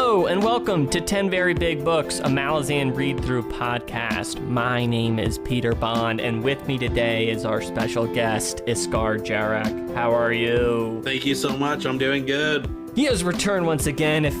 Hello and welcome to 10 Very Big Books, a Malazan read-through podcast. My name is Peter Bond, and with me today is our special guest, Iskar Jarak. How are you? Thank you so much. I'm doing good. He has returned once again. If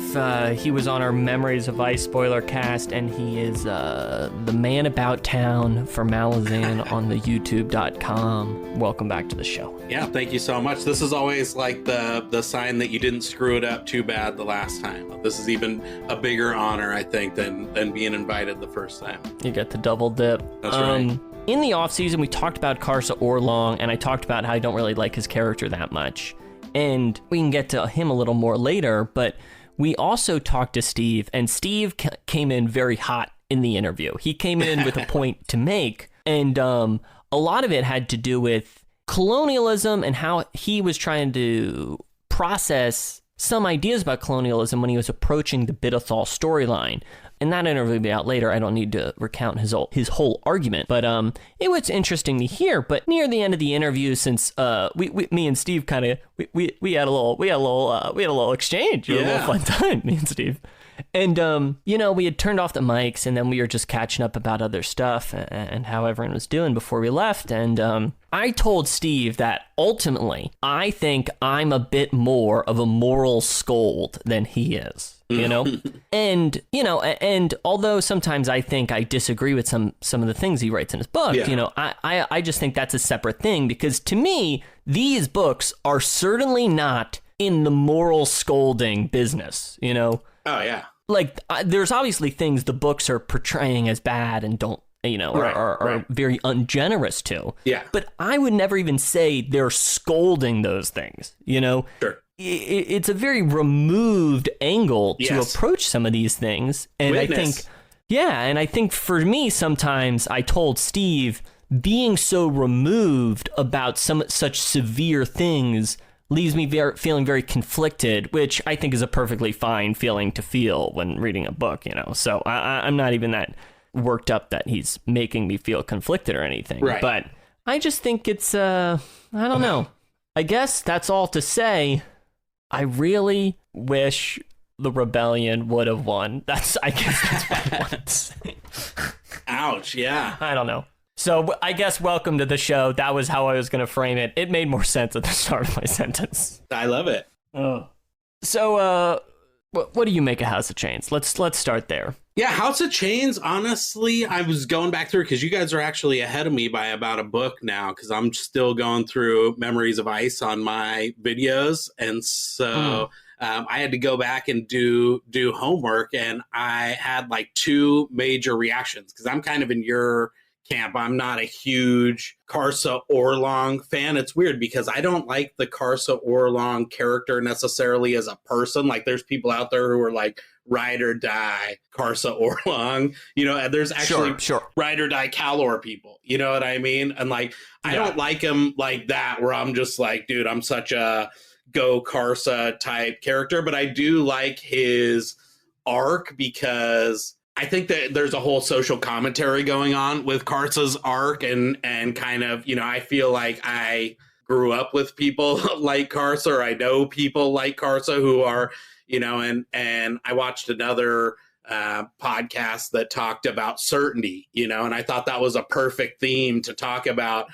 he was on our Memories of Ice Spoilercast, and he is the man about town for Malazan on the YouTube.com. Welcome back to the show. Yeah, thank you so much. This is always like the sign that you didn't screw it up too bad the last time. This is even a bigger honor, I think, than being invited the first time. You get the double dip. That's right. In the off-season, we talked about Karsa Orlong, and I talked about how I don't really like his character that much. And we can get to him a little more later, but we also talked to Steve, and Steve came in very hot in the interview. He came in with a point to make, and a lot of it had to do with colonialism and how he was trying to process some ideas about colonialism when he was approaching the Bidethal storyline. And that interview will be out later. I don't need to recount his whole argument, but it was interesting to hear. But near the end of the interview, since me and Steve kind of we had a little exchange, a little fun time, me and Steve. And we had turned off the mics, and then we were just catching up about other stuff and how everyone was doing before we left. And I told Steve that ultimately I think I'm a bit more of a moral scold than he is. And although sometimes I think I disagree with some of the things he writes in his book, I just think that's a separate thing, because to me, these books are certainly not in the moral scolding business, Oh, yeah. Like, there's obviously things the books are portraying as bad and don't, are very ungenerous to. Yeah. But I would never even say they're scolding those things, Sure. It's a very removed angle to approach some of these things. And Witness. I think for me, sometimes I told Steve, being so removed about some such severe things leaves me feeling very conflicted, which I think is a perfectly fine feeling to feel when reading a book, So I'm not even that worked up that he's making me feel conflicted or anything. Right. But I just think it's, I don't know. I guess that's all to say. I really wish the rebellion would have won. I guess that's what I want to say. Ouch, yeah. I don't know. So I guess welcome to the show. That was how I was going to frame it. It made more sense at the start of my sentence. I love it. Oh. So, what do you make of House of Chains? Let's start there. Yeah, House of Chains, honestly, I was going back through, because you guys are actually ahead of me by about a book now, because I'm still going through Memories of Ice on my videos. And so I had to go back and do homework, and I had like two major reactions, because I'm kind of in your camp. I'm not a huge Karsa Orlong fan. It's weird because I don't like the Karsa Orlong character necessarily as a person. Like, there's people out there who are like ride or die Karsa Orlong, and there's actually sure. ride or die Calor people, you know what I mean? And like, I don't like him like that, where I'm just like, dude, I'm such a go Karsa type character, but I do like his arc, because I think that there's a whole social commentary going on with Karsa's arc, and kind of, I feel like I grew up with people like Karsa, or I know people like Karsa who are, and I watched another podcast that talked about certainty, and I thought that was a perfect theme to talk about,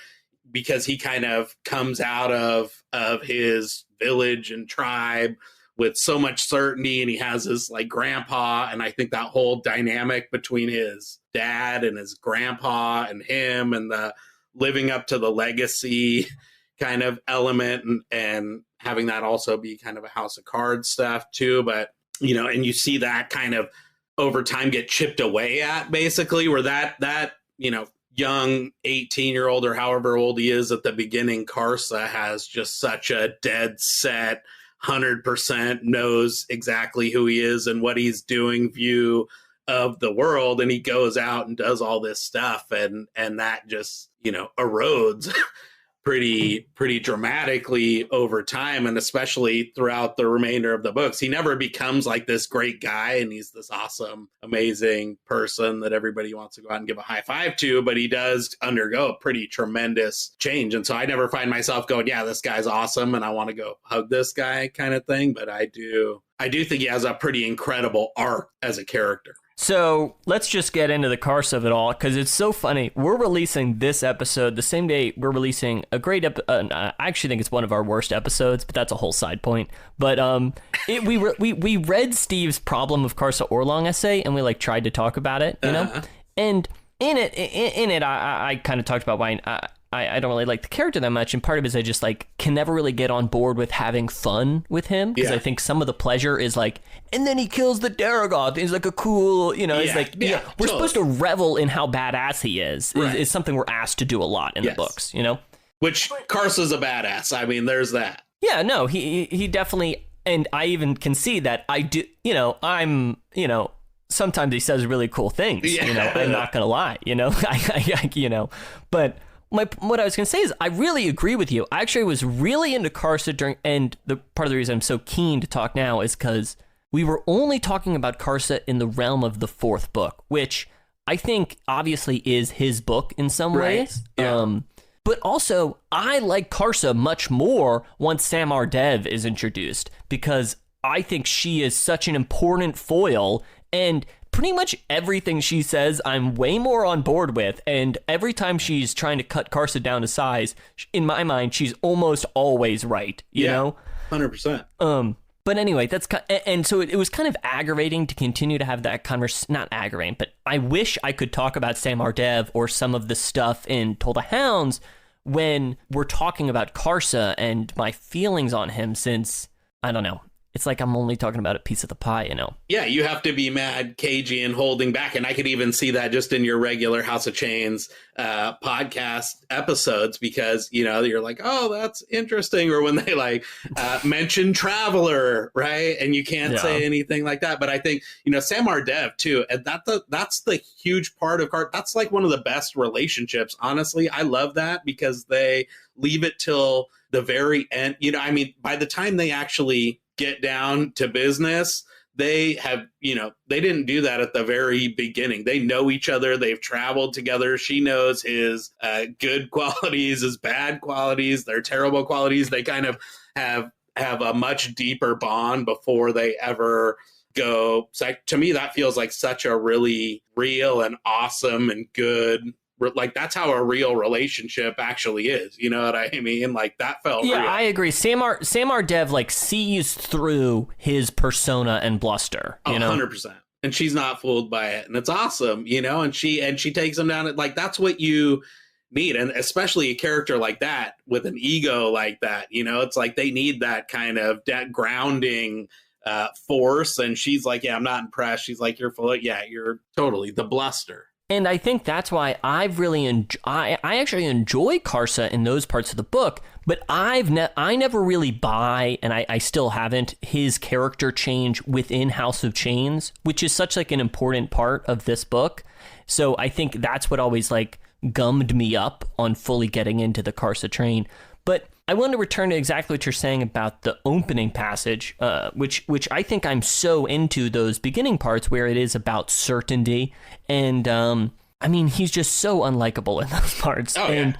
because he kind of comes out of his village and tribe with so much certainty, and he has his like grandpa, and I think that whole dynamic between his dad and his grandpa and him, and the living up to the legacy kind of element, and having that also be kind of a House of Cards stuff too. But and you see that kind of over time get chipped away at, basically, where that young 18-year-old or however old he is at the beginning, Karsa has just such a dead set 100% knows exactly who he is and what he's doing view of the world, and he goes out and does all this stuff, and that just erodes pretty dramatically over time, and especially throughout the remainder of the books. He never becomes like this great guy and he's this awesome, amazing person that everybody wants to go out and give a high five to, but he does undergo a pretty tremendous change. And so I never find myself going, yeah, this guy's awesome and I want to go hug this guy kind of thing. But I do think he has a pretty incredible arc as a character. So let's just get into the Karsa of it all, because it's so funny. We're releasing this episode the same day we're releasing a great I actually think it's one of our worst episodes, but that's a whole side point. But we read Steve's Problem of Karsa Orlong essay, and we like tried to talk about it, you know? And in it, I kind of talked about why I don't really like the character that much, and part of it is I just like can never really get on board with having fun with him, because I think some of the pleasure is like, and then he kills the Daragoth. He's like a cool, you know, it's like we're supposed to revel in how badass he is. Right. Is something we're asked to do a lot in the books, you know. Which Karsa's a badass. I mean, there's that. Yeah, no, he definitely, and I even can see that I do. You know, sometimes he says really cool things. Yeah. You know, I'm not gonna lie. You know, but. What I was going to say is I really agree with you. I actually was really into Karsa and the part of the reason I'm so keen to talk now is because we were only talking about Karsa in the realm of the fourth book, which I think obviously is his book in some ways. Yeah. But also, I like Karsa much more once Samar Dev is introduced, because I think she is such an important foil, and pretty much everything she says I'm way more on board with, and every time she's trying to cut Karsa down to size, in my mind she's almost always right, you know? 100%. But anyway, and so it was kind of aggravating to continue to have that not aggravating, but I wish I could talk about Samar Dev or some of the stuff in Toll the Hounds when we're talking about Karsa and my feelings on him, since I don't know, it's like I'm only talking about a piece of the pie, you know? Yeah, you have to be mad, cagey, and holding back. And I could even see that just in your regular House of Chains podcast episodes, because, you know, you're like, oh, that's interesting. Or when they like mention Traveler, right? And you can't say anything like that. But I think, you know, Samar Dev, too, and that's the huge part of that's like one of the best relationships. Honestly, I love that because they leave it till the very end. You know, I mean, by the time they actually get down to business, they have, you know, they didn't do that at the very beginning. They know each other. They've traveled together. She knows his good qualities, his bad qualities, their terrible qualities. They kind of have a much deeper bond before they ever go. So to me, that feels like such a really real and awesome and good, like that's how a real relationship actually is. You know what I mean? Like that felt real. I agree. Samar Dev like sees through his persona and bluster. You know? 100%. And she's not fooled by it, and it's awesome. You know, and she takes him down. Like that's what you need, and especially a character like that with an ego like that. You know, it's like they need that kind of that grounding force. And she's like, yeah, I'm not impressed. She's like, you're full of, you're totally the bluster. And I think that's why I've really I actually enjoy Karsa in those parts of the book, but I never really buy, and I still haven't, his character change within House of Chains, which is such like an important part of this book. So I think that's what always like gummed me up on fully getting into the Karsa train. But I want to return to exactly what you're saying about the opening passage, which I think I'm so into those beginning parts where it is about certainty. And I mean, he's just so unlikable in those parts. Oh, and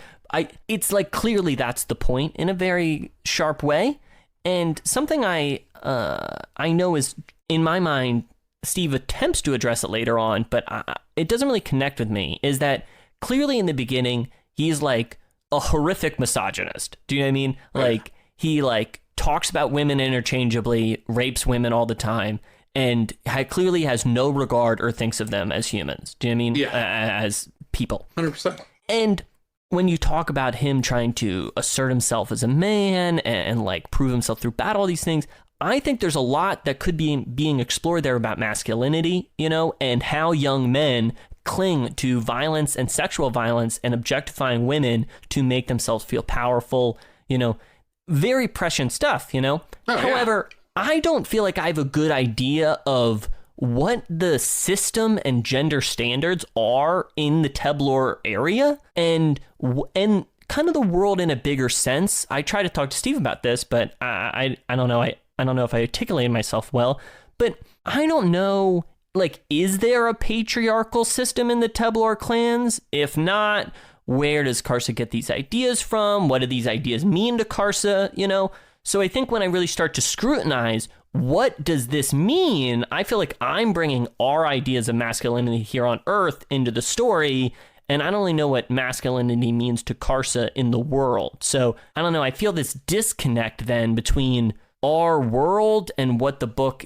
it's like clearly that's the point in a very sharp way. And something I know is, in my mind, Steve attempts to address it later on, but it doesn't really connect with me, is that clearly in the beginning, he's like a horrific misogynist. Do you know what I mean? Like he like talks about women interchangeably, rapes women all the time, and clearly has no regard or thinks of them as humans. Do you know what I mean? Yeah. As people. 100%. And when you talk about him trying to assert himself as a man and like prove himself through battle, all these things, I think there's a lot that could be being explored there about masculinity, you know, and how young men cling to violence and sexual violence and objectifying women to make themselves feel powerful, you know, very prescient stuff, you know. However, I don't feel like I have a good idea of what the system and gender standards are in the Teblor area, and kind of the world in a bigger sense. I try to talk to Steve about this, but I don't know. I don't know if I articulated myself well, but I don't know. Like, is there a patriarchal system in the Teblar clans? If not, where does Karsa get these ideas from? What do these ideas mean to Karsa? You know? So I think when I really start to scrutinize, what does this mean? I feel like I'm bringing our ideas of masculinity here on Earth into the story, and I don't really know what masculinity means to Karsa in the world. So I don't know. I feel this disconnect then between our world and what the book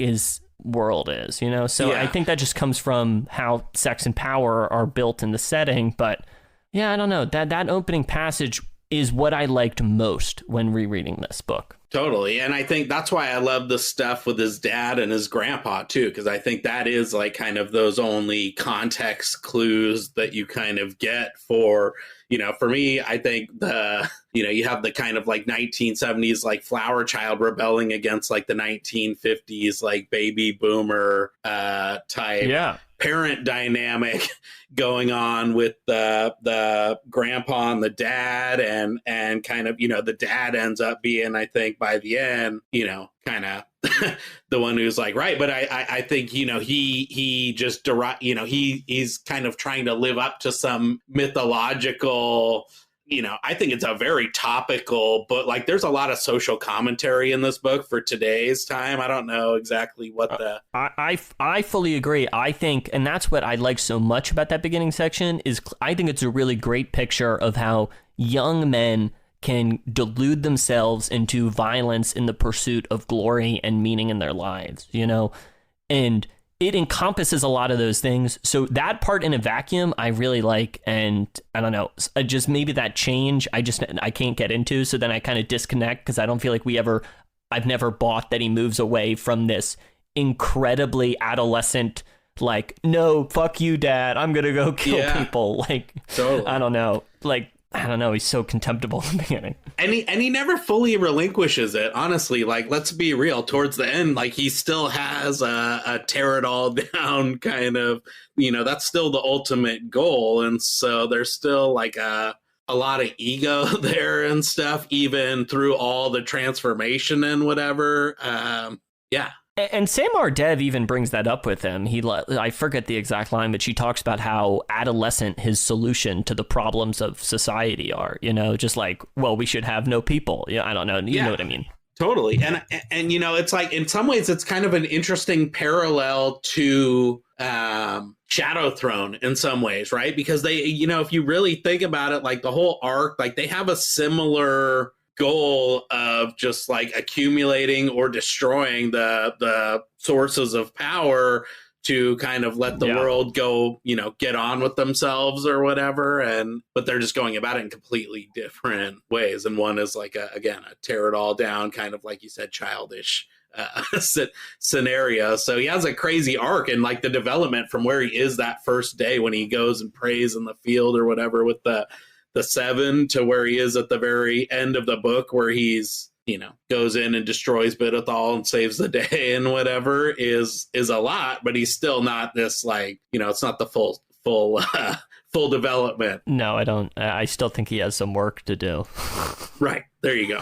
world is, you know? So yeah. I think that just comes from how sex and power are built in the setting. But yeah, I don't know. That opening passage is what I liked most when rereading this book. Totally. And I think that's why I love the stuff with his dad and his grandpa, too, because I think that is like kind of those only context clues that you kind of get for, you know, for me, I think you have the kind of like 1970s like flower child rebelling against like the 1950s like baby boomer type parent dynamic going on with the grandpa and the dad and kind of, you know, the dad ends up being, I think by the end, you know, kind of the one who's like, right. But I think, you know, he just, you know, he's kind of trying to live up to some mythological, you know, I think it's a very topical book. Like there's a lot of social commentary in this book for today's time. I don't know exactly what the... I fully agree. I think, and that's what I like so much about that beginning section, is I think it's a really great picture of how young men can delude themselves into violence in the pursuit of glory and meaning in their lives, you know? And it encompasses a lot of those things. So that part in a vacuum, I really like. And I don't know, just maybe that change, I can't get into. So then I kind of disconnect because I don't feel like I've never bought that he moves away from this incredibly adolescent, like, no, fuck you, dad, I'm going to go kill people. Like, totally. I don't know. Like, I don't know. He's so contemptible in the beginning. And he never fully relinquishes it, honestly. Like, let's be real. Towards the end, like, he still has a tear it all down kind of, you know, that's still the ultimate goal. And so there's still like a lot of ego there and stuff, even through all the transformation and whatever. Yeah. And Samar Dev even brings that up with him. I forget the exact line, but she talks about how adolescent his solution to the problems of society are, you know, just like, well, we should have no people. Yeah, I don't know. You know what I mean? Totally. And, you know, it's like in some ways it's kind of an interesting parallel to Shadow Throne in some ways, right? Because they, you know, if you really think about it, like the whole arc, like they have a similar goal of just like accumulating or destroying the sources of power to kind of let the world go, you know, get on with themselves or whatever. But they're just going about it in completely different ways. And one is like, a tear it all down, kind of like you said, childish scenario. So he has a crazy arc, and like the development from where he is that first day when he goes and prays in the field or whatever with the seven to where he is at the very end of the book where he's, you know, goes in and destroys Bidethal and saves the day and whatever is a lot, but he's still not this, like, you know, it's not the full development. No, I don't. I still think he has some work to do. Right. There you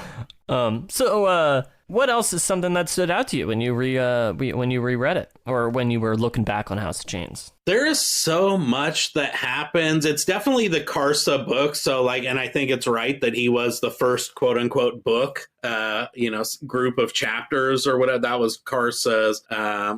go. So what else is something that stood out to you when you reread it, or when you were looking back on House of Chains? There is so much that happens. It's definitely the Karsa book. So like, and I think it's right that he was the first quote unquote book, you know, group of chapters or whatever. That was Karsa's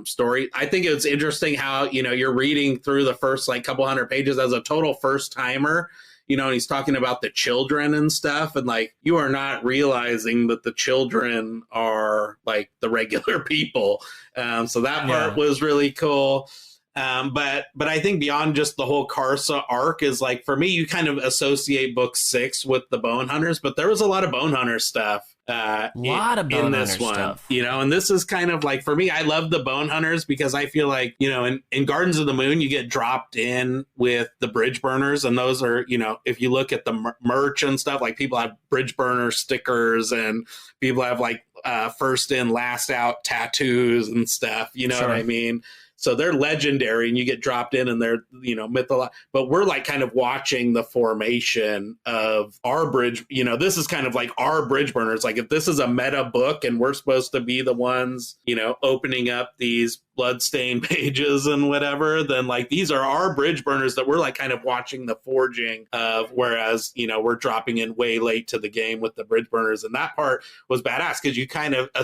story. I think it's interesting how, you know, you're reading through the first like couple hundred pages as a total first timer. You know, and he's talking about the children and stuff, and like you are not realizing that the children are like the regular people. So that part was really cool. But I think beyond just the whole Karsa arc is like, for me, you kind of associate book 6 with the Bone Hunters, but there was a lot of Bone Hunter stuff. In this one, stuff. You know, and this is kind of like, for me, I love the Bone Hunters because I feel like, you know, in Gardens of the Moon, you get dropped in with the Bridge Burners, and those are, you know, if you look at the merch and stuff, like people have Bridge Burner stickers and people have like first in, last out tattoos and stuff, you know what I mean? So they're legendary, and you get dropped in, and they're, mythological. But we're like kind of watching the formation of our bridge. This is kind of like our bridge burners. Like if this is a meta book, and we're supposed to be the ones, opening up these bloodstained pages and whatever, then like these are our bridge burners that we're like kind of watching the forging of, whereas we're dropping in way late to the game with the bridge burners. And that part was badass, because you kind of I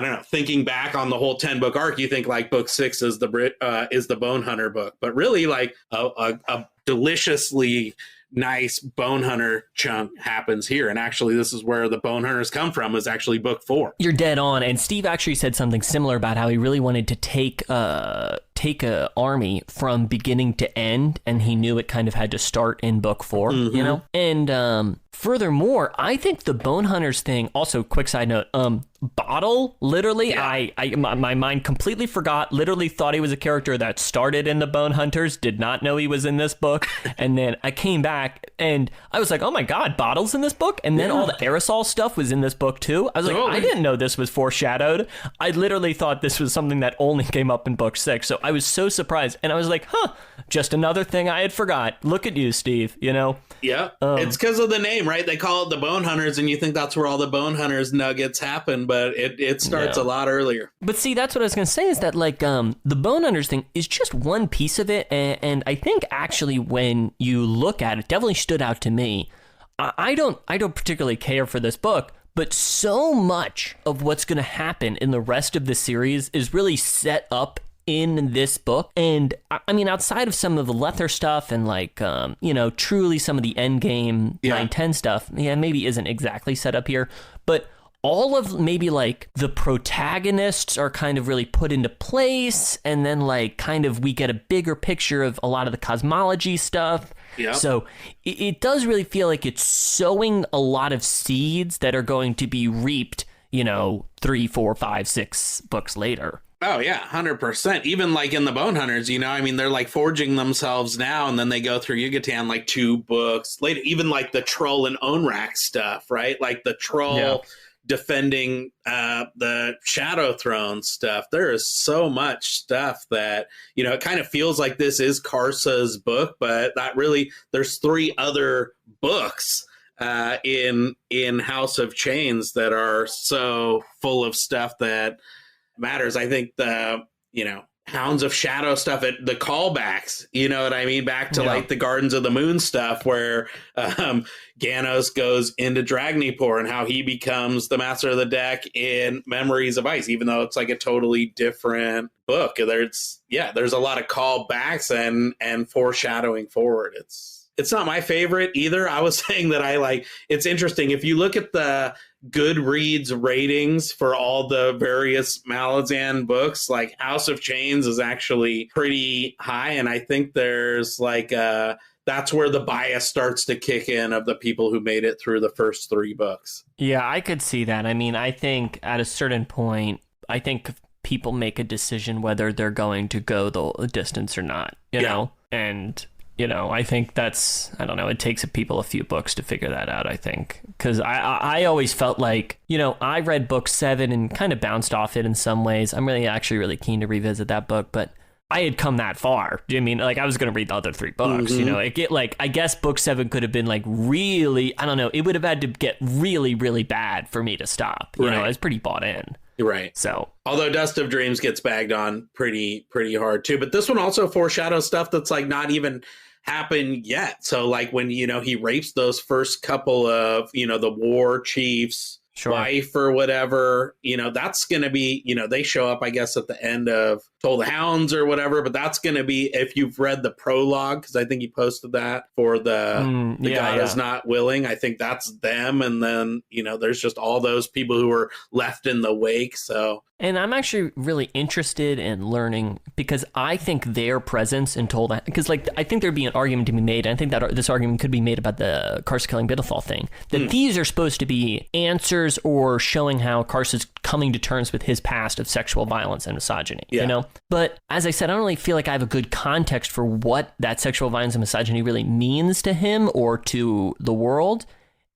don't know, thinking back on the whole 10 book arc, you think like book 6 is the Bone Hunter book, but really like a deliciously nice Bone Hunter chunk happens here. And actually, this is where the Bone Hunters come from, is actually book 4. You're dead on. And Steve actually said something similar about how he really wanted to take a army from beginning to end, and he knew it kind of had to start in book 4, And furthermore, I think the Bone Hunters thing, also quick side note, Bottle, literally, yeah. My mind completely forgot, literally thought he was a character that started in the Bone Hunters, did not know he was in this book, and then I came back and I was like, oh my god, Bottle's in this book, and then all the aerosol stuff was in this book too. I was like, I didn't know this was foreshadowed. I literally thought this was something that only came up in book 6, so I was so surprised, and I was like, just another thing I had forgot. Look at you, Steve, Yeah. It's because of the name, right? They call it the Bone Hunters, and you think that's where all the Bone Hunters nuggets happen, but it starts a lot earlier. But see, that's what I was going to say, is that like the Bone Hunters thing is just one piece of it, and I think actually when you look at it, definitely stood out to me. I don't particularly care for this book, but so much of what's going to happen in the rest of the series is really set up in this book. And I mean, outside of some of the Lether stuff and like, truly some of the end game 9-10 stuff, maybe isn't exactly set up here, but all of maybe like the protagonists are kind of really put into place. And then like kind of we get a bigger picture of a lot of the cosmology stuff. Yeah. So it does really feel like it's sowing a lot of seeds that are going to be reaped, 3, 4, 5, 6 books later. Oh, yeah, 100%. Even like in the Bone Hunters, they're like forging themselves now, and then they go through Yucatan like 2 books later. Even like the Troll and Onrak stuff, right? Like the Troll defending the Shadow Throne stuff. There is so much stuff that, it kind of feels like this is Karsa's book, but that really, there's 3 other books in House of Chains that are so full of stuff that matters. I think the Hounds of Shadow stuff, the callbacks, you know what I mean, back to like the Gardens of the Moon stuff, where Ganos goes into Dragnipor and how he becomes the master of the deck in Memories of Ice, even though it's like a totally different book. There's a lot of callbacks and foreshadowing forward. It's not my favorite either. I was saying that it's interesting. If you look at the Goodreads ratings for all the various Malazan books, like House of Chains is actually pretty high. And I think there's that's where the bias starts to kick in of the people who made it through the first 3 books. Yeah, I could see that. I mean, I think at a certain point, I think people make a decision whether they're going to go the distance or not, you know? And I think that's, I don't know, it takes people a few books to figure that out, I think. Because I always felt like, I read book 7 and kind of bounced off it in some ways. I'm really keen to revisit that book, but I had come that far. Do you mean, like, I was going to read the other 3 books, I guess book 7 could have been like really, I don't know, it would have had to get really, really bad for me to stop. I was pretty bought in. Right. So, although Dust of Dreams gets bagged on pretty hard too, but this one also foreshadows stuff that's like not even happened yet. So like when, he rapes those first couple of, the war chiefs, wife or whatever, that's going to be, they show up, I guess, at the end of Toll the Hounds or whatever, but that's going to be, if you've read the prologue, because I think he posted that for the God is Not Willing. I think that's them. And then, there's just all those people who were left in the wake. So. And I'm actually really interested in learning, because I think their presence in Toll the, because like, I think there'd be an argument to be made. And I think that this argument could be made about the Karsa killing Bidethal thing, that these are supposed to be answers or showing how Karsa's coming to terms with his past of sexual violence and misogyny, But as I said, I don't really feel like I have a good context for what that sexual violence and misogyny really means to him or to the world.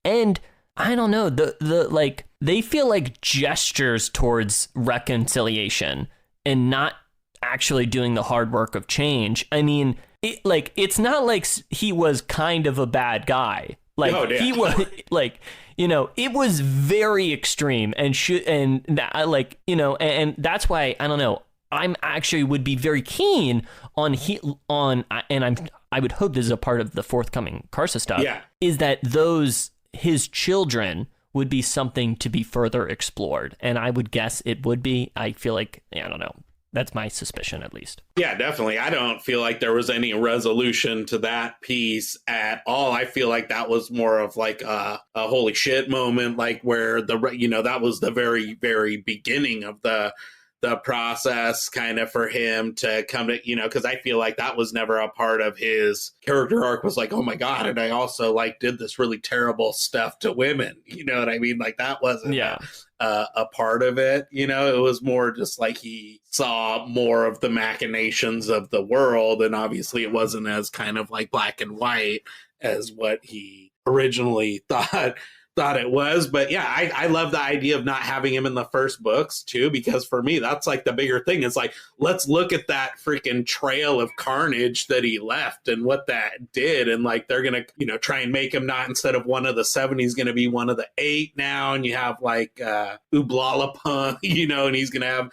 And I don't know, they feel like gestures towards reconciliation and not actually doing the hard work of change. I mean, it's not like he was kind of a bad guy. Like he was like, it was very extreme and that's why I don't know. I'm actually would be very keen on I would hope this is a part of the forthcoming Karsa stuff. Yeah. Is that his children would be something to be further explored, and I would guess it would be. I feel like I don't know. That's my suspicion, at least. Yeah, definitely. I don't feel like there was any resolution to that piece at all. I feel like that was more of like a holy shit moment, like where that was the very, very beginning of the process kind of for him to come to, because I feel like that was never a part of his character arc, was like, oh my God, and I also like did this really terrible stuff to women. You know what I mean? Like that wasn't a part of it. It was more just like he saw more of the machinations of the world, and obviously it wasn't as kind of like black and white as what he originally thought it was. But yeah, I love the idea of not having him in the first books too, because for me that's like the bigger thing. It's like, let's look at that freaking trail of carnage that he left and what that did, and like they're gonna try and make him not, instead of one of the 7, he's gonna be one of the 8 now, and you have like Ublalapun, and he's gonna have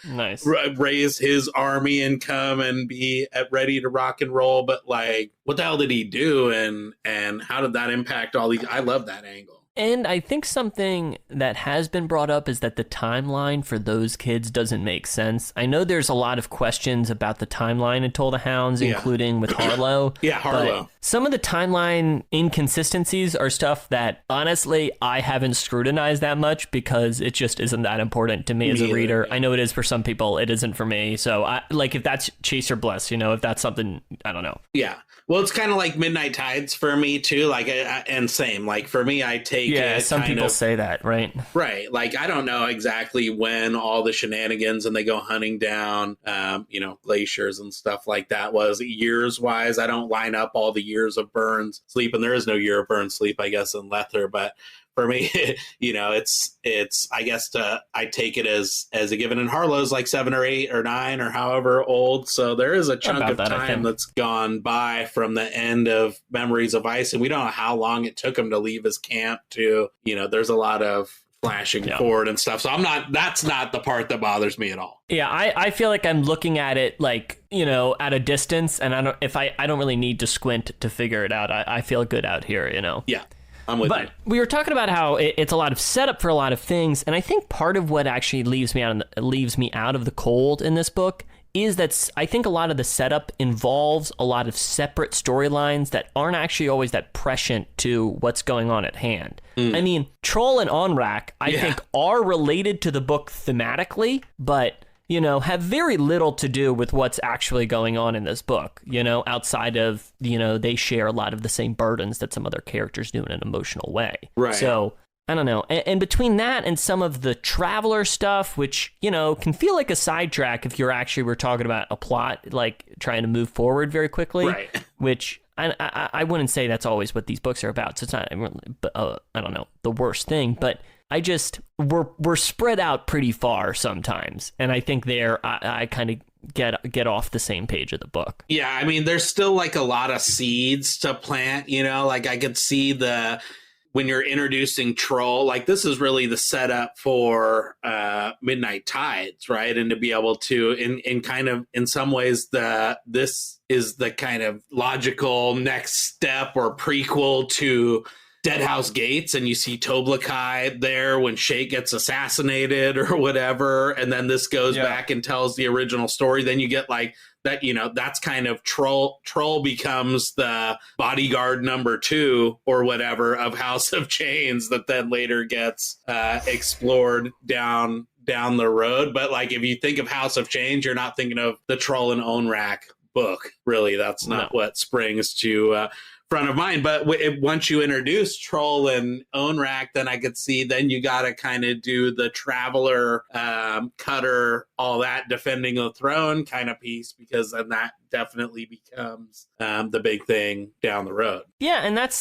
raise his army and come and be ready to rock and roll. But like, what the hell did he do, and how did that impact all these? I love that angle. And I think something that has been brought up is that the timeline for those kids doesn't make sense. I know there's a lot of questions about the timeline in Toll the Hounds, including with Harlow. Harlow. But some of the timeline inconsistencies are stuff that, honestly, I haven't scrutinized that much because it just isn't that important to me as a reader. I know it is for some people. It isn't for me. So, if that's Chase or Bless, if that's something, I don't know. Yeah. Well, it's kind of like Midnight Tides for me, too. Like, and same. Like, for me, I take some people say that, right? Right. Like, I don't know exactly when all the shenanigans and they go hunting down, glaciers and stuff like that was years-wise. I don't line up all the years of Burns sleep, and there is no year of Burns sleep, I guess, in Lether, but for me, it's I guess I take it as a given. And Harlow's like 7 or 8 or 9 or however old, so there is a chunk of time that's gone by from the end of Memories of Ice, and we don't know how long it took him to leave his camp to, there's a lot of flashing forward and stuff. So that's not the part that bothers me at all. Yeah, I feel like I'm looking at it like, at a distance, and I don't really need to squint to figure it out. I feel good out here, Yeah. I'm with you. We were talking about how it's a lot of setup for a lot of things, and I think part of what actually leaves me out of the cold in this book is that I think a lot of the setup involves a lot of separate storylines that aren't actually always that prescient to what's going on at hand. I mean, Troll and Onrak, I think, are related to the book thematically, but have very little to do with what's actually going on in this book, outside of, they share a lot of the same burdens that some other characters do in an emotional way. Right. So, I don't know. And between that and some of the Traveler stuff, which, can feel like a sidetrack if we're talking about a plot, like trying to move forward very quickly, right. Which I wouldn't say that's always what these books are about. So it's not, I don't know, the worst thing, but we're spread out pretty far sometimes, and I think I kind of get off the same page of the book. Yeah, I mean, there's still like a lot of seeds to plant, like I could see when you're introducing Troll, like this is really the setup for Midnight Tides, right? And to be able to, in kind of, in some ways, this is the kind of logical next step or prequel to Deadhouse Gates, and you see Toblakai there when Shay gets assassinated or whatever, and then this goes back and tells the original story. Then you get like that, that's kind of Troll becomes the bodyguard number 2 or whatever of House of Chains that then later gets explored down the road. But like, if you think of House of Chains, you're not thinking of the Troll and Onrak book, really. That's not what springs to front of mind. But once you introduce Troll and Onrak, then I could see then you got to kind of do the Traveler, Cutter, all that defending the throne kind of piece, because then that definitely becomes the big thing down the road. Yeah, and that's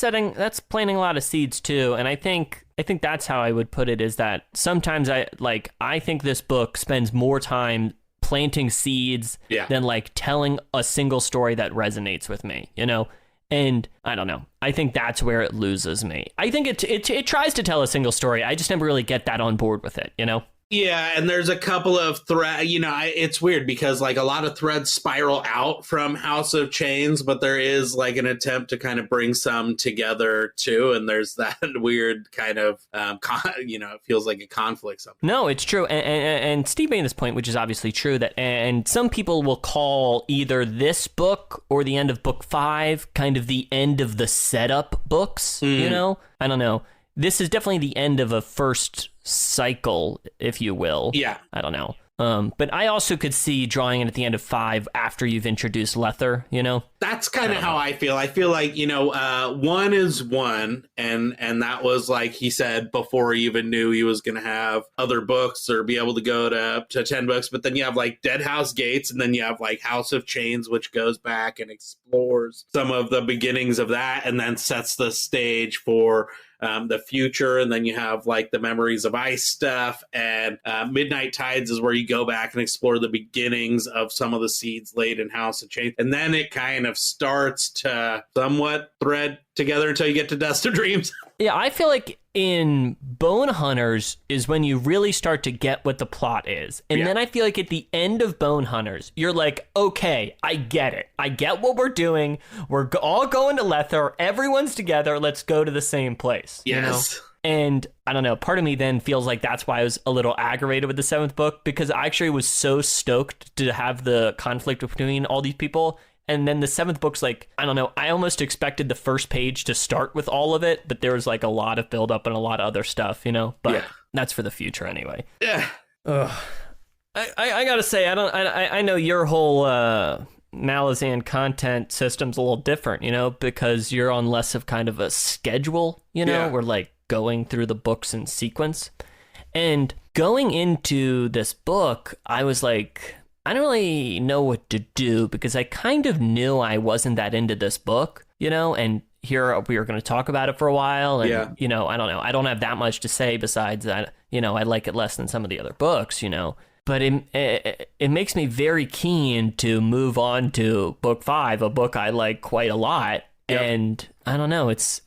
planting a lot of seeds too. And I think that's how I would put it, is that sometimes I think this book spends more time planting seeds Yeah. than like telling a single story that resonates with me, you know? And I don't know. I think that's where it loses me. I think it tries to tell a single story. I just never really get that on board with it, you know? Yeah, and there's a couple of threads, it's weird because like a lot of threads spiral out from House of Chains, but there is like an attempt to kind of bring some together too. And there's that weird kind of, it feels like a conflict sometimes. No, it's true. And Steve made this point, which is obviously true, that and some people will call either this book or the end of book 5 kind of the end of the setup books, you know? I don't know. This is definitely the end of a first cycle, if you will. Yeah. I don't know. But I also could see drawing it at the end of 5 after you've introduced Lether, you know? That's kind of how I feel. I feel like, 1 is 1. And that was like he said before he even knew he was going to have other books or be able to go to 10 books. But then you have like Dead House Gates, and then you have like House of Chains, which goes back and explores some of the beginnings of that and then sets the stage for the future. And then you have like the Memories of Ice stuff, and Midnight Tides is where you go back and explore the beginnings of some of the seeds laid in House of Chains. And then it kind of starts to somewhat thread together until you get to Dust of Dreams. Yeah, I feel like in Bone Hunters is when you really start to get what the plot is. And then I feel like at the end of Bone Hunters, you're like, okay, I get it. I get what we're doing. We're all going to Lether. Everyone's together. Let's go to the same place. Yes. You know? And I don't know, part of me then feels like that's why I was a little aggravated with the 7th book, because I actually was so stoked to have the conflict between all these people. And then the 7th book's like, I don't know, I almost expected the first page to start with all of it, but there was like a lot of buildup and a lot of other stuff, you know? But that's for the future anyway. Yeah. Ugh. I gotta say, I know your whole Malazan content system's a little different, you know, because you're on less of kind of a schedule, you know? We're like going through the books in sequence. And going into this book, I was like, I don't really know what to do, because I kind of knew I wasn't that into this book, you know, and here we were going to talk about it for a while. And, you know, I don't know. I don't have that much to say besides that, you know, I like it less than some of the other books, you know, but it makes me very keen to move on to book 5, a book I like quite a lot. And I don't know, it's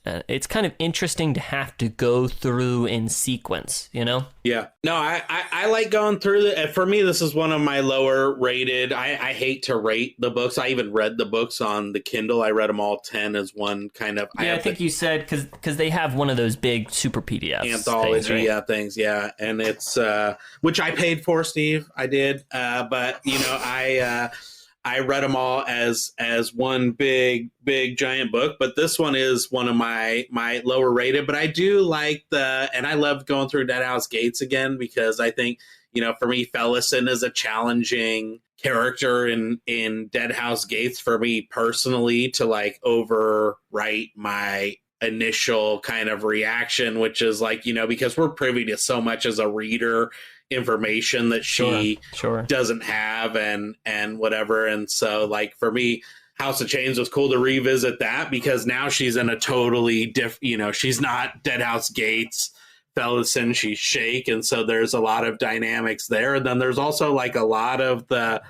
kind of interesting to have to go through in sequence, you know? Yeah. No, I like going through for me, this is one of my lower rated. I hate to rate the books. I even read the books on the Kindle. I read them all 10 as one kind of. Yeah, I think you said because they have one of those big super PDFs. Anthology, things, right? things. Yeah. And it's, which I paid for, Steve. I did. But, you know, I read them all as one big giant book, but this one is one of my lower rated. But I do like and I loved going through Dead House Gates again, because I think, you know, for me, Fellison is a challenging character in Dead House Gates for me personally to like overwrite my initial kind of reaction, which is like, you know, because we're privy to so much as a reader information that she doesn't have and whatever. And so like for me, House of Chains was cool to revisit that, because now she's in a totally different, you know, she's not Dead House Gates Fellison, she's Shake. And so there's a lot of dynamics there. And then there's also like a lot of the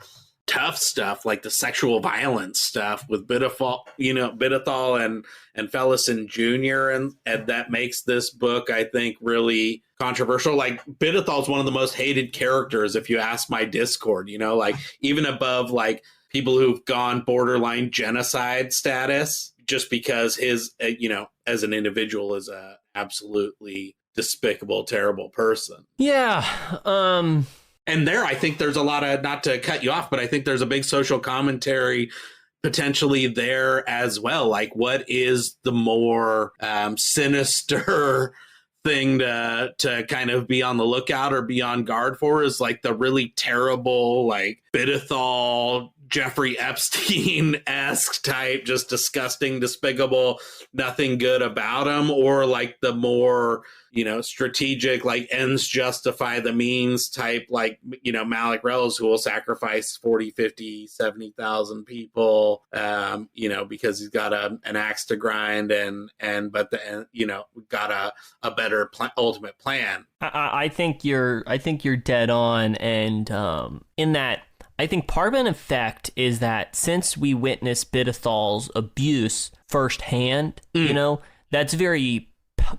tough stuff, like the sexual violence stuff with Bidithal, you know, Bidithal and Fellison Jr. And that makes this book, I think, really controversial. Like Bidithal's one of the most hated characters, if you ask my Discord, you know, like even above like people who've gone borderline genocide status, just because his, you know, as an individual is a absolutely despicable, terrible person. Yeah. And there, I think there's a lot of, not to cut you off, but I think there's a big social commentary potentially there as well. Like, what is the more sinister thing to kind of be on the lookout or be on guard for? Is like the really terrible, like Bidithal, Jeffrey Epstein-esque type, just disgusting, despicable, nothing good about him, or like the more, you know, strategic, like ends justify the means type, like, you know, Malik Rose, who will sacrifice 40, 50, 70,000 people, you know, because he's got an axe to grind but you know, got a better ultimate plan. I think you're dead on. And in that, I think part of an effect is that since we witnessed Bidethal's abuse firsthand, you know, that's very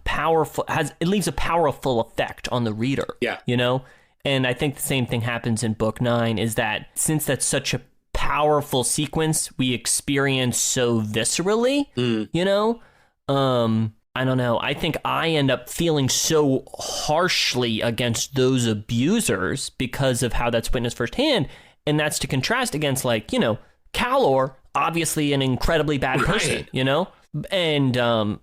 powerful, it leaves a powerful effect on the reader. Yeah. You know? And I think the same thing happens in book 9, is that since that's such a powerful sequence we experience so viscerally, you know? I don't know. I think I end up feeling so harshly against those abusers because of how that's witnessed firsthand. And that's to contrast against, like, you know, Calor, obviously an incredibly bad person, you know? And,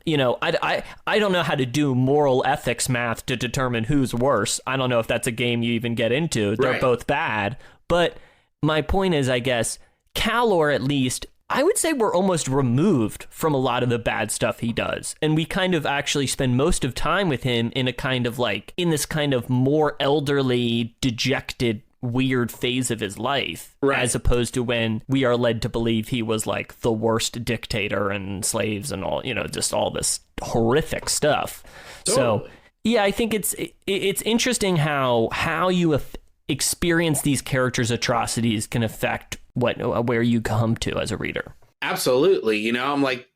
you know, I don't know how to do moral ethics math to determine who's worse. I don't know if that's a game you even get into. They're both bad. But my point is, I guess, Calor, at least, I would say we're almost removed from a lot of the bad stuff he does. And we kind of actually spend most of time with him in a kind of like, in this kind of more elderly, dejected, weird phase of his life, as opposed to when we are led to believe he was like the worst dictator and slaves and all, you know, just all this horrific stuff. Totally. So, yeah, I think it's interesting how you experience these characters' atrocities can affect where you come to as a reader. Absolutely. You know, I'm like,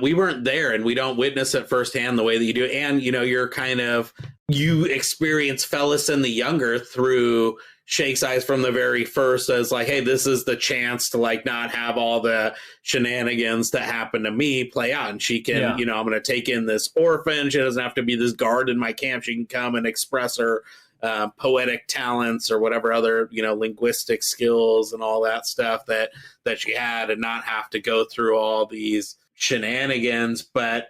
we weren't there and we don't witness it firsthand the way that you do. And, you know, you experience Fellison the Younger through Shake's eyes from the very first as like, hey, this is the chance to like not have all the shenanigans that happen to me play out. And she can, you know, I'm going to take in this orphan. She doesn't have to be this guard in my camp. She can come and express her poetic talents or whatever other, you know, linguistic skills and all that stuff that she had, and not have to go through all these shenanigans. But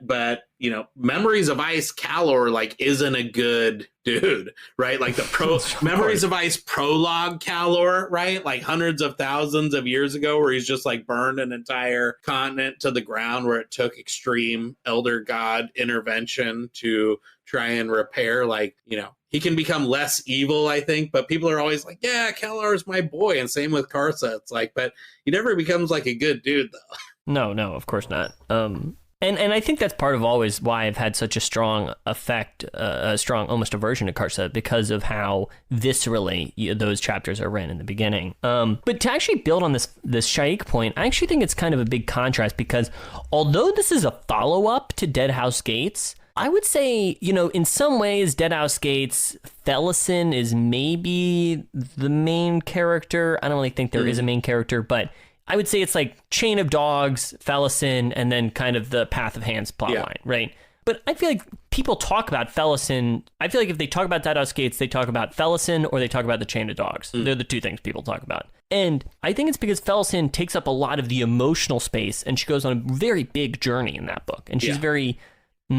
you know, Memories of Ice Calor like isn't a good dude, right? Like the Memories of Ice prologue Calor, right? Like hundreds of thousands of years ago, where he's just like burned an entire continent to the ground, where it took extreme elder god intervention to try and repair, like, you know, he can become less evil, I think, but people are always like, yeah, Calor is my boy. And same with Karsa. It's like, but he never becomes like a good dude, though. No, of course not. And I think that's part of always why I've had such a strong effect, a strong almost aversion to Karsa, because of how viscerally those chapters are written in the beginning. But to actually build on this Shaik point, I actually think it's kind of a big contrast, because although this is a follow-up to Deadhouse Gates, I would say, you know, in some ways, Deadhouse Gates, Fellison is maybe the main character. I don't really think there is a main character, but I would say it's like Chain of Dogs, Fellison, and then kind of the Path of Hands plotline, right? But I feel like people talk about Fellison. I feel like if they talk about Deadhouse Gates, they talk about Fellison or they talk about the Chain of Dogs. They're the two things people talk about. And I think it's because Fellison takes up a lot of the emotional space, and she goes on a very big journey in that book. And she's very... I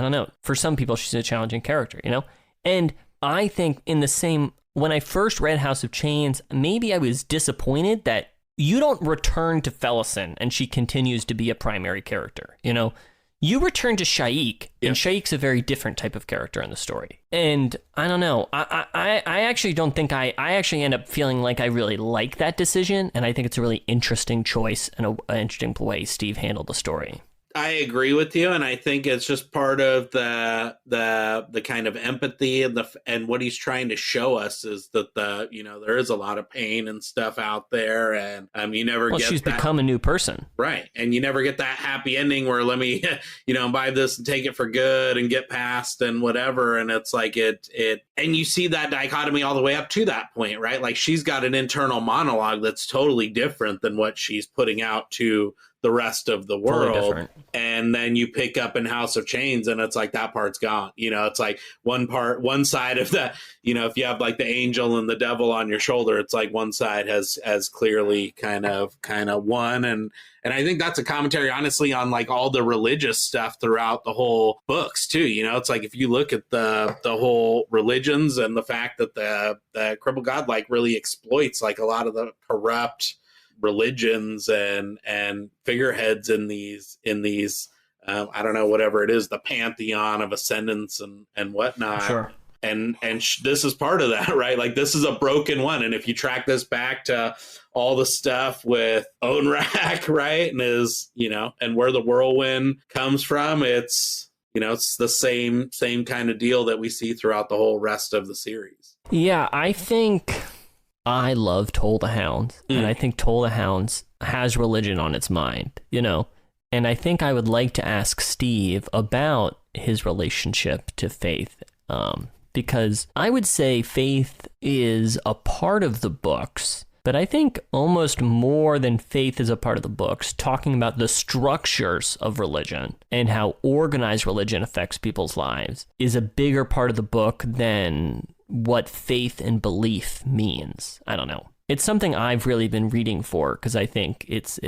don't know. For some people, she's a challenging character, you know? And I think when I first read House of Chains, maybe I was disappointed that you don't return to Fellison and she continues to be a primary character, you know? You return to Shaik, and Shaik's a very different type of character in the story. And I don't know. I actually don't think I actually end up feeling like I really like that decision, and I think it's a really interesting choice and an interesting way Steve handled the story. I agree with you, and I think it's just part of the kind of empathy and what he's trying to show us is that there is a lot of pain and stuff out there, and you never get. She's become a new person, right? And you never get that happy ending where let me, buy this and take it for good and get past and whatever. And it's like it, and you see that dichotomy all the way up to that point, right? Like she's got an internal monologue that's totally different than what she's putting out to the rest of the world. And then you pick up in House of Chains and it's like that part's gone. It's like one side of that, if you have like the angel and the devil on your shoulder, it's like one side has clearly kind of won. And I think that's a commentary, honestly, on like all the religious stuff throughout the whole books too. It's like if you look at the whole religions and the fact that the crippled god like really exploits like a lot of the corrupt religions and figureheads in these I don't know, whatever it is, the pantheon of ascendants and whatnot. Sure. And this is part of that, right? Like this is a broken one. And if you track this back to all the stuff with Onrak, right? And and where the whirlwind comes from, it's the same kind of deal that we see throughout the whole rest of the series. Yeah, I think I love Toll the Hound, and I think Toll the Hound has religion on its mind, you know? And I think I would like to ask Steve about his relationship to faith, because I would say faith is a part of the books, but I think almost more than faith is a part of the books, talking about the structures of religion and how organized religion affects people's lives is a bigger part of the book than what faith and belief means. I don't know. It's something I've really been reading for because I think it's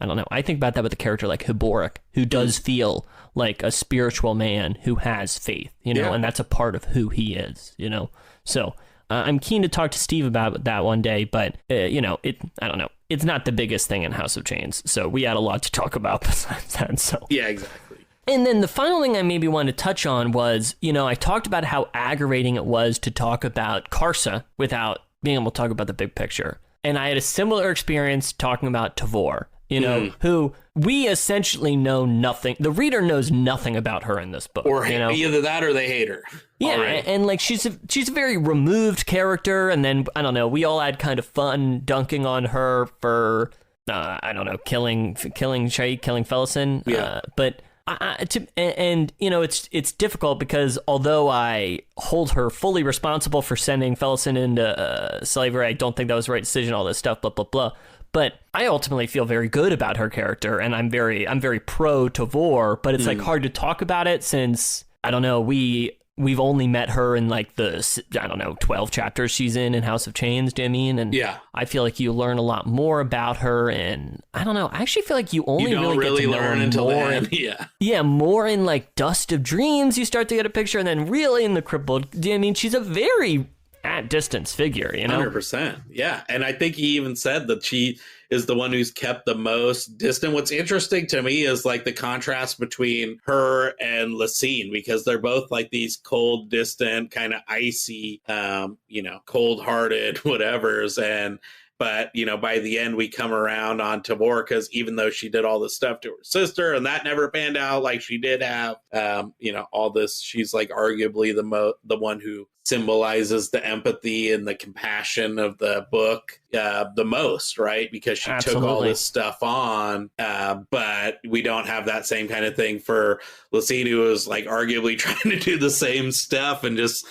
I don't know. I think about that with a character like Hiborik, who does feel like a spiritual man who has faith, you know, and that's a part of who he is, you know. So I'm keen to talk to Steve about that one day, but, you know, I don't know. It's not the biggest thing in House of Chains, so we had a lot to talk about besides that. So yeah, exactly. And then the final thing I maybe wanted to touch on was, you know, I talked about how aggravating it was to talk about Karsa without being able to talk about the big picture. And I had a similar experience talking about Tavor, you know, who we essentially know nothing. The reader knows nothing about her in this book. Or you know? Either that or they hate her. Yeah, and like she's a very removed character. And then, I don't know, we all had kind of fun dunking on her for, I don't know, killing Felison. Yeah. But and you know, it's difficult because although I hold her fully responsible for sending Felison into slavery, I don't think that was the right decision, all this stuff, blah, blah, blah. But I ultimately feel very good about her character, and I'm very pro Tavor, but it's like hard to talk about it since, I don't know, we've only met her in like the, I don't know, 12 chapters she's in House of Chains, do you know what I mean? And yeah. I feel like you learn a lot more about her, and I don't know, I actually feel like you only really get to learn know until more then. Yeah, more in like Dust of Dreams, you start to get a picture, and then really in The Crippled, do you know what I mean? She's a very at distance figure, you know? 100%. Yeah. And I think he even said that she is the one who's kept the most distant. What's interesting to me is like the contrast between her and Lacine, because they're both like these cold, distant, kind of icy, you know, cold-hearted whatevers. But, you know, by the end, we come around on Tavor because even though she did all this stuff to her sister and that never panned out, like she did have, you know, all this, she's like arguably the one who symbolizes the empathy and the compassion of the book the most, right? Because she took all this stuff on, but we don't have that same kind of thing for Lacine, who was like arguably trying to do the same stuff and just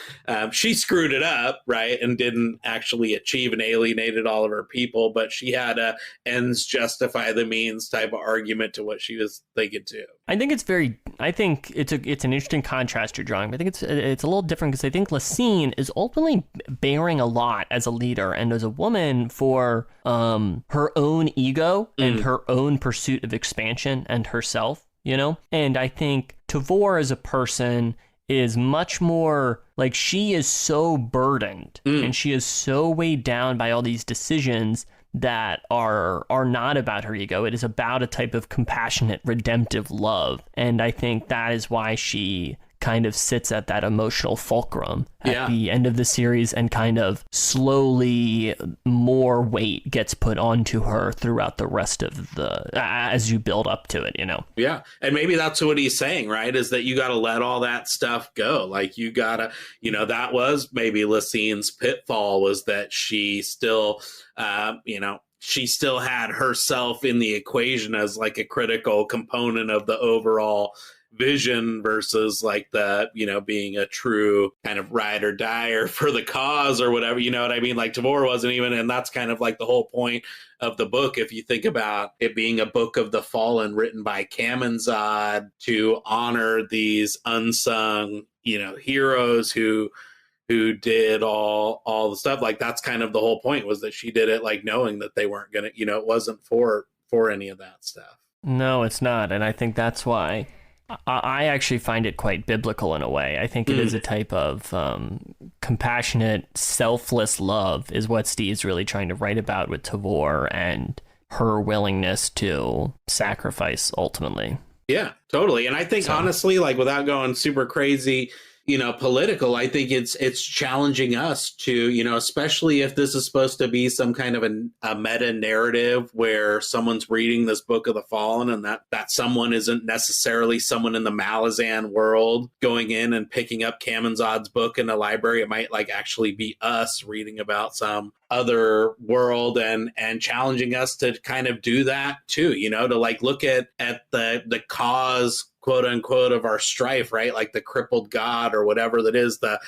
she screwed it up, right? And didn't actually achieve and alienated all of her people, but she had a ends justify the means type of argument to what she was thinking too. I think it's an interesting contrast you're drawing. I think it's a little different because I think Lacine is ultimately bearing a lot as a leader and as a woman for her own ego and her own pursuit of expansion and herself, you know? And I think Tavor as a person is much more like she is so burdened and she is so weighed down by all these decisions that are not about her ego. It is about a type of compassionate, redemptive love. And I think that is why she kind of sits at that emotional fulcrum at the end of the series, and kind of slowly more weight gets put onto her throughout the rest of as you build up to it, you know? Yeah. And maybe that's what he's saying, right? Is that you got to let all that stuff go. Like you got to, you know, that was maybe Lacine's pitfall, was that she still, you know, she still had herself in the equation as like a critical component of the overall vision versus like the, you know, being a true kind of ride or die for the cause or whatever, you know what I mean? Like Tavor wasn't even, and that's kind of like the whole point of the book. If you think about it being a book of the fallen written by Kamenzad to honor these unsung, you know, heroes who did all the stuff, like that's kind of the whole point, was that she did it like knowing that they weren't gonna, you know, it wasn't for any of that stuff. No, it's not. And I think that's why I actually find it quite biblical in a way. I think it is a type of compassionate, selfless love is what Steve's really trying to write about with Tavor and her willingness to sacrifice ultimately. Yeah, totally. And I think honestly, like without going super crazy, political. I think it's challenging us to, especially if this is supposed to be some kind of a meta narrative where someone's reading this Book of the Fallen, and that someone isn't necessarily someone in the Malazan world going in and picking up Kamenzad's book in the library. It might like actually be us reading about some other world and challenging us to kind of do that too, to like look at the cause, quote unquote, of our strife, right? Like the crippled god or whatever that is, the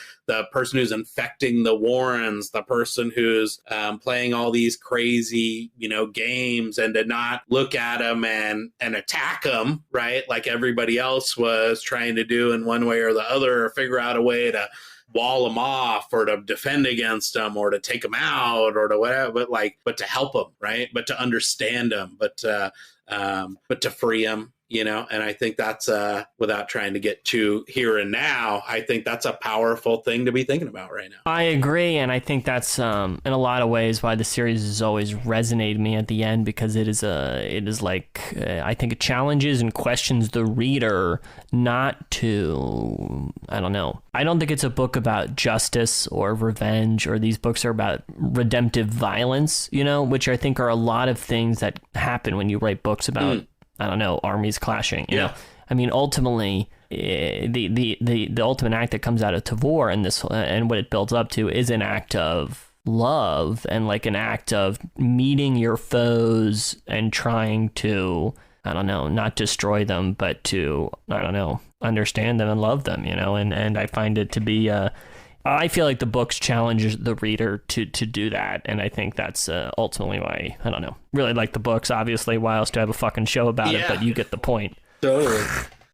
person who's infecting the Warrens, the person who's playing all these crazy, games, and to not look at them and attack them, right? Like everybody else was trying to do in one way or the other, or figure out a way to wall them off or to defend against them or to take them out or to whatever, but to help them, right? But to understand them, but to free them, and I think that's without trying to get too here and now, I think that's a powerful thing to be thinking about right now. I agree, and I think that's in a lot of ways why the series has always resonated me at the end, because it is like I think it challenges and questions the reader not to, I don't know. I don't think it's a book about justice or revenge, or these books are about redemptive violence, which I think are a lot of things that happen when you write books about I don't know, armies clashing. You know? I mean, ultimately, the ultimate act that comes out of Tavor and this and what it builds up to is an act of love and like an act of meeting your foes and trying to, I don't know, not destroy them, but to, I don't know, understand them and love them, and I find it to be I feel like the books challenges the reader to do that, and I think that's ultimately why, I don't know, really like the books. Obviously, why else do I have a fucking show about it? But you get the point. Totally.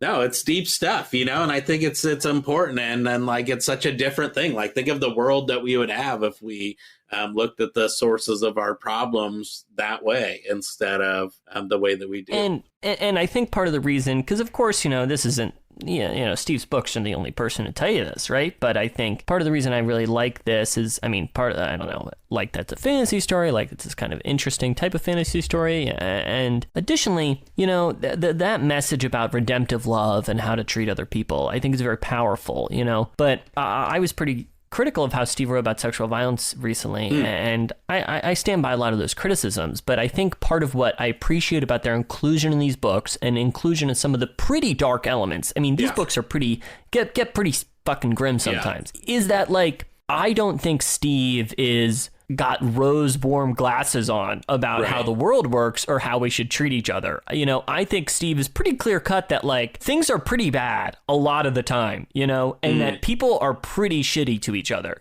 No, it's deep stuff, and I think it's important, and like it's such a different thing. Like think of the world that we would have if we looked at the sources of our problems that way instead of the way that we do. And I think part of the reason, because of course, this isn't, Steve's books isn't the only person to tell you this, right? But I think part of the reason I really like this is, I don't know, like that's a fantasy story, like it's this kind of interesting type of fantasy story. And additionally, that message about redemptive love and how to treat other people, I think is very powerful, But I was pretty critical of how Steve wrote about sexual violence recently, and I stand by a lot of those criticisms, but I think part of what I appreciate about their inclusion in these books and inclusion in some of the pretty dark elements, I mean, these books are get pretty fucking grim sometimes, is that like, I don't think Steve is got rose warm glasses on about how the world works or how we should treat each other. I think Steve is pretty clear cut that like things are pretty bad a lot of the time, and that people are pretty shitty to each other,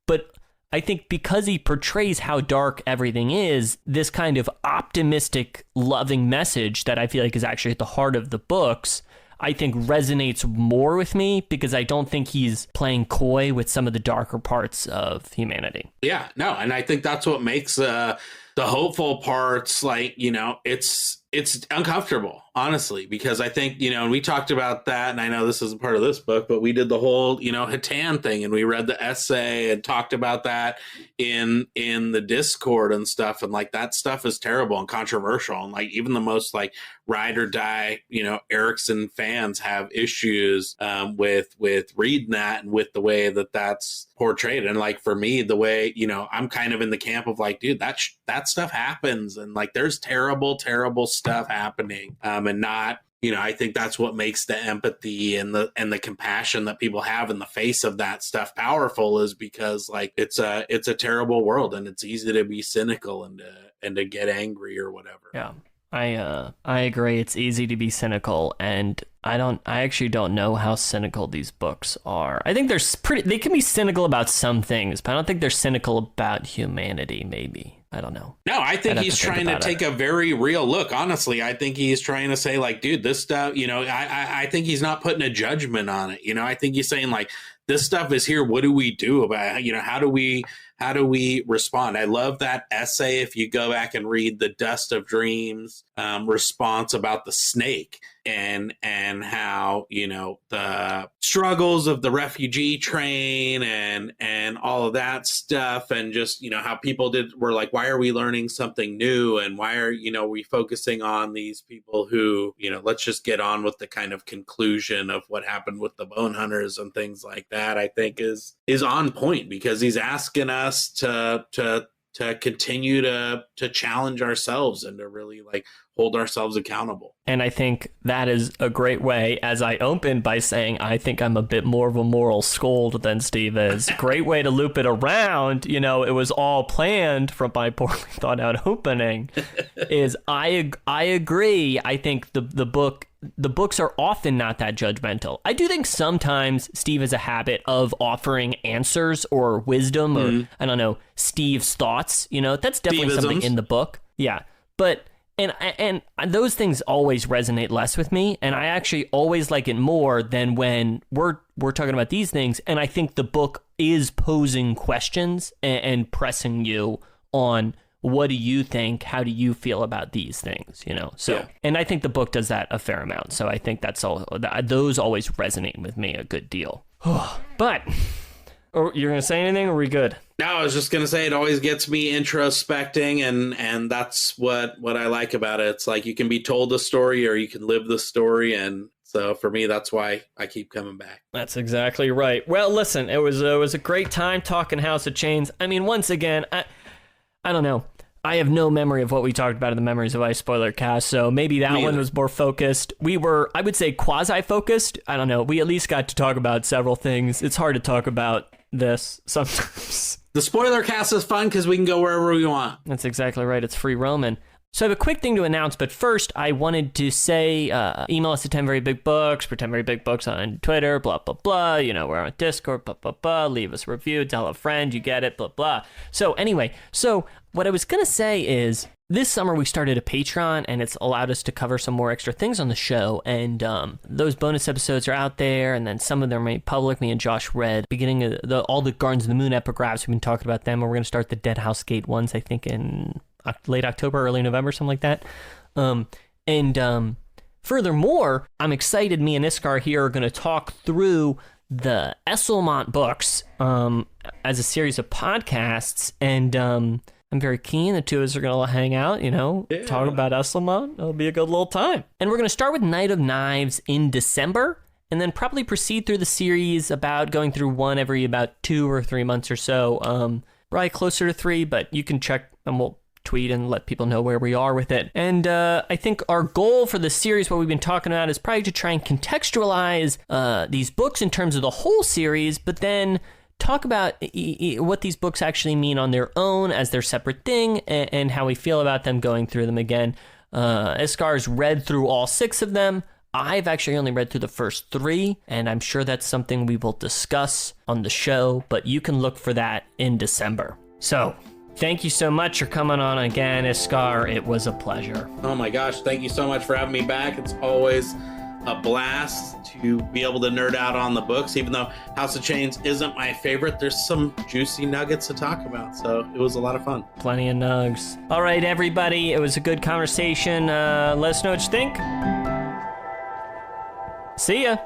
but I think because he portrays how dark everything is, this kind of optimistic, loving message that I feel like is actually at the heart of the books, I think resonates more with me because I don't think he's playing coy with some of the darker parts of humanity. Yeah, no, and I think that's what makes the hopeful parts, like, it's uncomfortable, honestly, because I think, and we talked about that, and I know this isn't part of this book, but we did the whole, Hatan thing, and we read the essay and talked about that in the Discord and stuff, and like that stuff is terrible and controversial, and like even the most like ride or die, Erickson fans have issues with reading that and with the way that that's portrayed. And like for me, the way, I'm kind of in the camp of like, dude, that stuff happens, and like there's terrible stuff happening, and not, I think that's what makes the empathy and the compassion that people have in the face of that stuff powerful, is because like it's a terrible world, and it's easy to be cynical and to get angry or whatever. Yeah. I agree. It's easy to be cynical, and I actually don't know how cynical these books are. I think they can be cynical about some things, but I don't think they're cynical about humanity, maybe. I don't know. No, I think he's trying to take a very real look. Honestly, I think he's trying to say like, dude, this stuff, I think he's not putting a judgment on it. I think he's saying like, this stuff is here. What do we do about it? How do how do we respond? I love that essay. If you go back and read the Dust of Dreams response about the snake and how, you know, the struggles of the refugee train and all of that stuff, and just, you know, how people were like, why are we learning something new, and why are, you know, we focusing on these people who, you know, let's just get on with the kind of conclusion of what happened with the bone hunters and things like that. I think is on point, because he's asking us to continue to challenge ourselves and to really like hold ourselves accountable. And I think that is a great way, as I opened by saying, I think I'm a bit more of a moral scold than Steve is. Great way to loop it around. You know, it was all planned from my poorly thought out opening. Is I agree. I think the books are often not that judgmental. I do think sometimes Steve has a habit of offering answers or wisdom or, I don't know, Steve's thoughts. You know, that's definitely something in the book. Yeah. But, and those things always resonate less with me. And I actually always like it more than when we're talking about these things. And I think the book is posing questions and pressing you on, what do you think? How do you feel about these things? You know, so, And I think the book does that a fair amount. So I think those always resonate with me a good deal. But you're going to say anything, or are we good? No, I was just going to say, it always gets me introspecting, and that's what I like about it. It's like you can be told the story or you can live the story. And so for me, that's why I keep coming back. That's exactly right. Well, listen, it was a great time talking House of Chains. I mean, once again, I don't know. I have no memory of what we talked about in the Memories of Ice Spoilercast, so maybe that one was more focused. We were, I would say, quasi-focused. I don't know. We at least got to talk about several things. It's hard to talk about this sometimes. The Spoilercast is fun because we can go wherever we want. That's exactly right. It's free roaming. So I have a quick thing to announce, but first I wanted to say, email us at 10 Very Big Books, for 10 Very Big Books on Twitter, blah, blah, blah. You know, we're on Discord, blah, blah, blah. Leave us a review, tell a friend, you get it, blah, blah. So anyway, what I was going to say is, this summer we started a Patreon, and it's allowed us to cover some more extra things on the show, and those bonus episodes are out there, and then some of them are made public. Me and Josh read beginning of all the Gardens of the Moon epigraphs. We've been talking about them, and we're going to start the Dead House Gate ones, I think, in late October, early November, something like that. Furthermore, I'm excited. Me and Iskar here are going to talk through the Esselmont books as a series of podcasts, and I'm very keen. The two of us are going to hang out, you know, talk about Esselmont. It'll be a good little time. And we're going to start with Night of Knives in December, and then probably proceed through the series, about going through one every about 2 or 3 months or so. Probably closer to 3, but you can check, and we'll tweet and let people know where we are with it. And I think our goal for the series, what we've been talking about, is probably to try and contextualize these books in terms of the whole series, but then talk about what these books actually mean on their own as their separate thing, and how we feel about them going through them again. Iskar's read through all 6 of them. I've actually only read through the first 3, and I'm sure that's something we will discuss on the show, but you can look for that in December. So, thank you so much for coming on again, Iskar. It was a pleasure. Oh my gosh, thank you so much for having me back. It's always a blast to be able to nerd out on the books. Even though House of Chains isn't my favorite, there's some juicy nuggets to talk about, so it was a lot of fun. Plenty of nugs. All right, everybody, it was a good conversation. Let us know what you think. See ya.